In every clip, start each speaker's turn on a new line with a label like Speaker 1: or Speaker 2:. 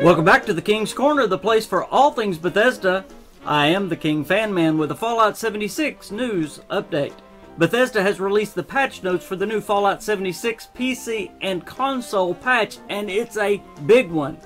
Speaker 1: Welcome back to the King's Corner, the place for all things Bethesda. I am the KingFanMan with a Fallout 76 news update. Bethesda has released the patch notes for the new Fallout 76 PC and console patch, and it's a big one.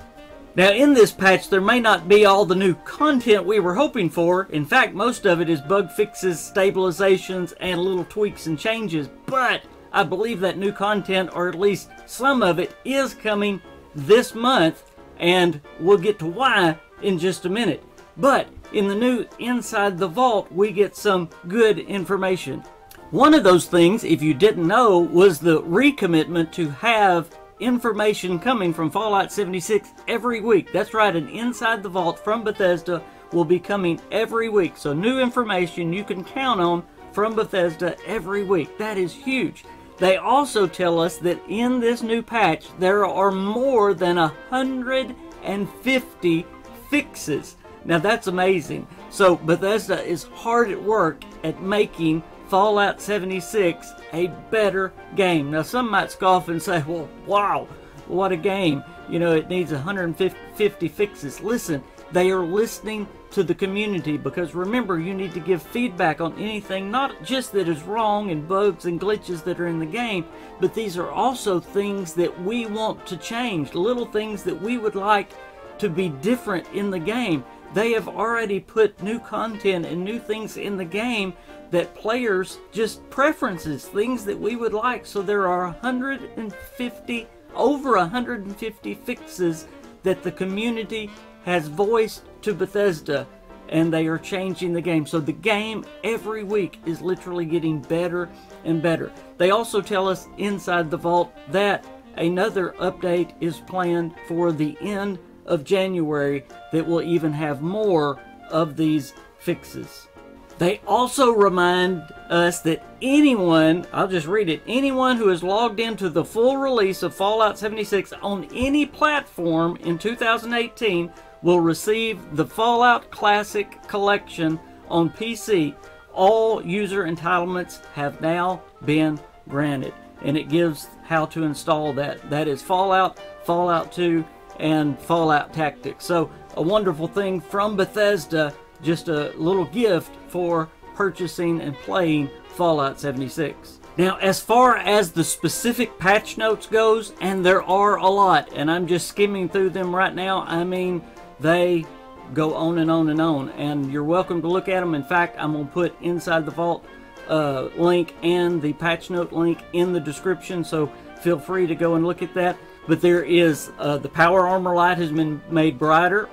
Speaker 1: Now, in this patch, there may not be all the new content we were hoping for. In fact, most of it is bug fixes, stabilizations, and little tweaks and changes. But I believe that new content, or at least some of it, is coming this month, and we'll get to why in just a minute. But in the new Inside the Vault, we get some good information. One of those things, if you didn't know, was the recommitment to have information coming from Fallout 76 every week. That's right, an Inside the Vault from Bethesda will be coming every week. So new information you can count on from Bethesda every week. That is huge. They also tell us that in this new patch, there are more than 150 fixes. Now that's amazing. So Bethesda is hard at work at making Fallout 76 a better game. Now some might scoff and say, well, wow, what a game. You know, it needs 150 fixes. Listen, they are listening to the community, because remember, you need to give feedback on anything, not just that is wrong and bugs and glitches that are in the game, but these are also things that we want to change, little things that we would like to be different in the game. They have already put new content and new things in the game that players just preferences, things that we would like. So there are over 150 fixes that the community has voiced to Bethesda, and they are changing the game. So the game every week is literally getting better and better. They also tell us inside the vault that another update is planned for the end of January that will even have more of these fixes. They also remind us that anyone, I'll just read it, anyone who has logged into the full release of Fallout 76 on any platform in 2018 will receive the Fallout Classic Collection on PC. All user entitlements have now been granted, and it gives how to install that. That is Fallout, Fallout 2, and Fallout Tactics. So a wonderful thing from Bethesda, just a little gift for purchasing and playing Fallout 76. Now, as far as the specific patch notes goes, and there are a lot, and I'm just skimming through them right now, I mean, they go on and on and on, and you're welcome to look at them. In fact, I'm going to put Inside the Vault link and the patch note link in the description, so feel free to go and look at that. But there is, the power armor light has been made brighter.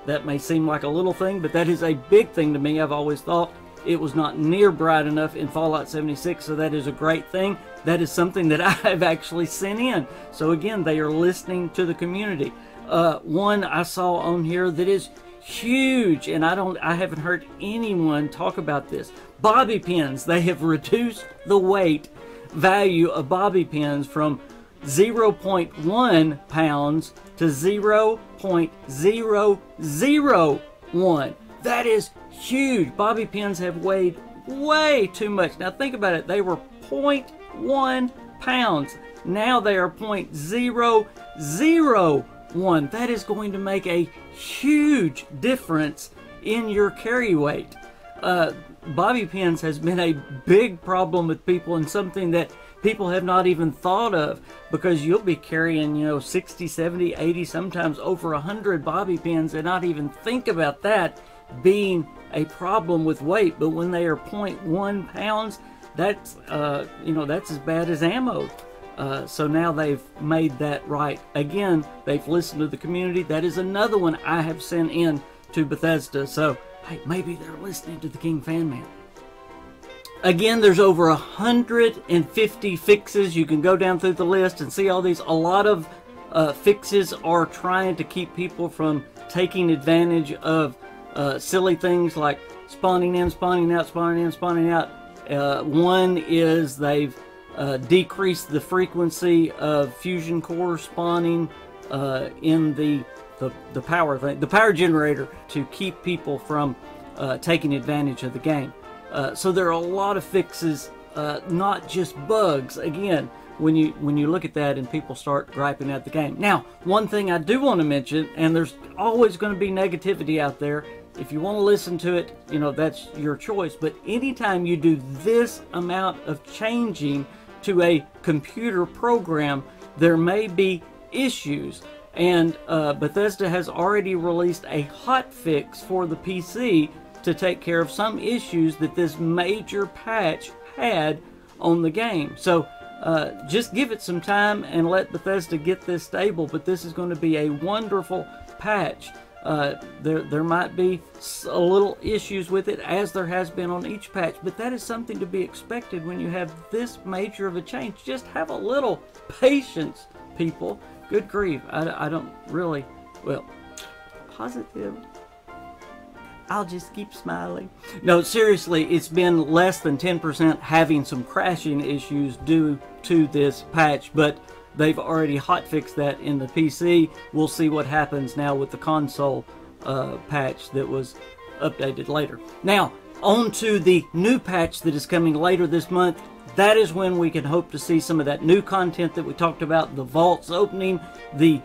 Speaker 1: That may seem like a little thing, but that is a big thing to me. I've always thought it was not near bright enough in Fallout 76, so that is a great thing. That is something that I've actually sent in. So again, they are listening to the community. One I saw on here that is huge, and I haven't heard anyone talk about this. Bobby pins. They have reduced the weight value of bobby pins from 0.1 pounds to 0.001. That is huge. Bobby pins have weighed way too much. Now think about it. They were 0.1 pounds. Now they are 0.001. That is going to make a huge difference in your carry weight. Bobby pins has been a big problem with people, and something that people have not even thought of, because you'll be carrying, you know, 60, 70, 80, sometimes over 100 bobby pins and not even think about that being a problem with weight. But when they are 0.1 pounds, that's, you know, that's as bad as ammo. So now they've made that right. Again, they've listened to the community. That is another one I have sent in to Bethesda. So, hey, maybe they're listening to the KingFanMan. Again, there's over 150 fixes. You can go down through the list and see all these. A lot of fixes are trying to keep people from taking advantage of silly things like spawning in, spawning out, spawning in, spawning out. One is they've decreased the frequency of fusion core spawning in the power thing, the power generator, to keep people from taking advantage of the game. So there are a lot of fixes not just bugs. Again, when you look at that and people start griping at the game. Now, one thing I do want to mention, and there's always going to be negativity out there. If you want to listen to it, you know, that's your choice. But anytime you do this amount of changing to a computer program, there may be issues. And Bethesda has already released a hot fix for the PC to take care of some issues that this major patch had on the game. So just give it some time and let Bethesda get this stable, but this is going to be a wonderful patch. There might be a little issues with it, as there has been on each patch, but that is something to be expected when you have this major of a change. Just have a little patience, people. Good grief, I don't really, well, positive. I'll just keep smiling. No, seriously, it's been less than 10% having some crashing issues due to this patch, but they've already hotfixed that in the PC. We'll see what happens now with the console patch that was updated later. Now, on to the new patch that is coming later this month. That is when we can hope to see some of that new content that we talked about, the vaults opening, the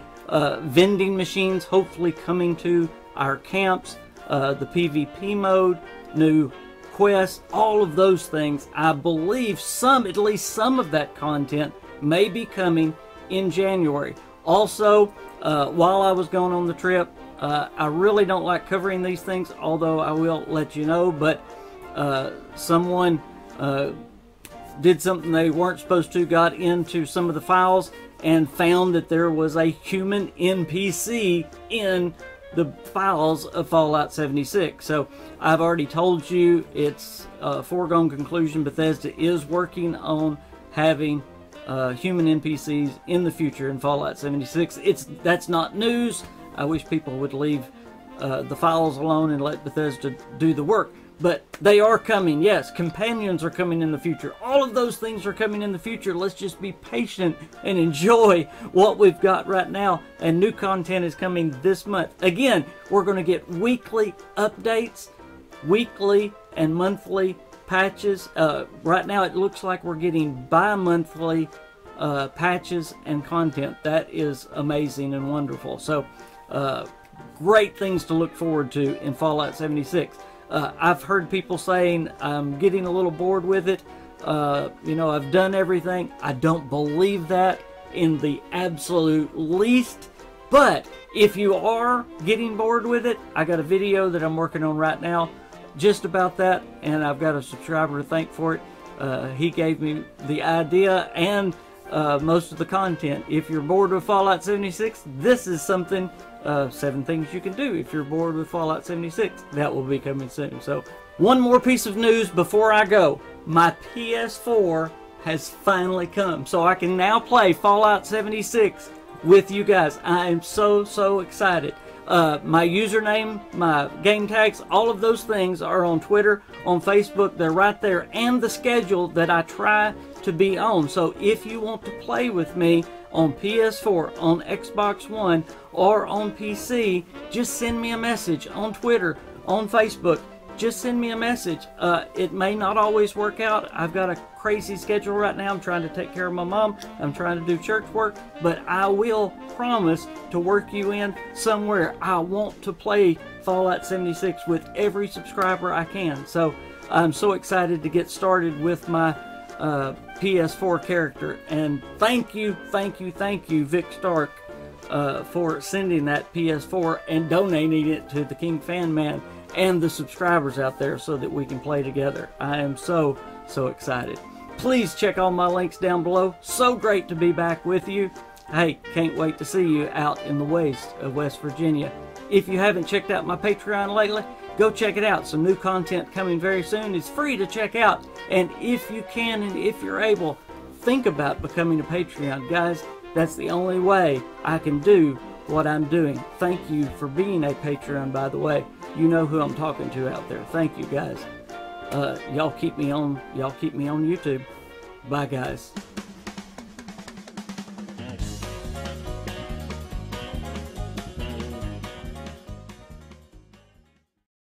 Speaker 1: vending machines hopefully coming to our camps, the PvP mode, new quests, all of those things. I believe at least some of that content may be coming in January. Also, while I was going on the trip, I really don't like covering these things, although I will let you know, but someone did something they weren't supposed to, got into some of the files and found that there was a human NPC in the files of Fallout 76. So I've already told you it's a foregone conclusion. Bethesda is working on having human NPCs in the future in Fallout 76. That's not news. I wish people would leave the files alone and let Bethesda do the work. But they are coming, yes. Companions are coming in the future. All of those things are coming in the future. Let's just be patient and enjoy what we've got right now. And new content is coming this month. Again, we're going to get weekly updates, weekly and monthly patches. Right now it looks like we're getting bi-monthly patches and content. That is amazing and wonderful. So great things to look forward to in Fallout 76. I've heard people saying I'm getting a little bored with it. You know, I've done everything. I don't believe that in the absolute least. But if you are getting bored with it, I got a video that I'm working on right now just about that, and I've got a subscriber to thank for it. He gave me the idea and most of the content. If you're bored with Fallout 76, this is something, 7 things you can do if you're bored with Fallout 76. That will be coming soon. So, one more piece of news before I go. My PS4 has finally come, so I can now play Fallout 76 with you guys. I am so excited. My username, my game tags, all of those things are on Twitter, on Facebook. They're right there, and the schedule that I try to be on. So if you want to play with me on PS4, on Xbox One, or on PC, just send me a message on Twitter, on Facebook. Just send me a message. It may not always work out. I've got a crazy schedule right now. I'm trying to take care of my mom. I'm trying to do church work, but I will promise to work you in somewhere. I want to play Fallout 76 with every subscriber I can. So I'm so excited to get started with my PS4 character. And thank you, Vic Stark, for sending that PS4 and donating it to the KingFanMan and the subscribers out there so that we can play together. I am so excited. Please check all my links down below. So great to be back with you. Hey, can't wait to see you out in the waste of West Virginia. If you haven't checked out my Patreon lately, go check it out. Some new content coming very soon. It's free to check out. And if you can and if you're able, think about becoming a Patreon. Guys, that's the only way I can do what I'm doing. Thank you for being a Patreon, by the way. You know who I'm talking to out there. Thank you, guys. Y'all keep me on YouTube. Bye, guys.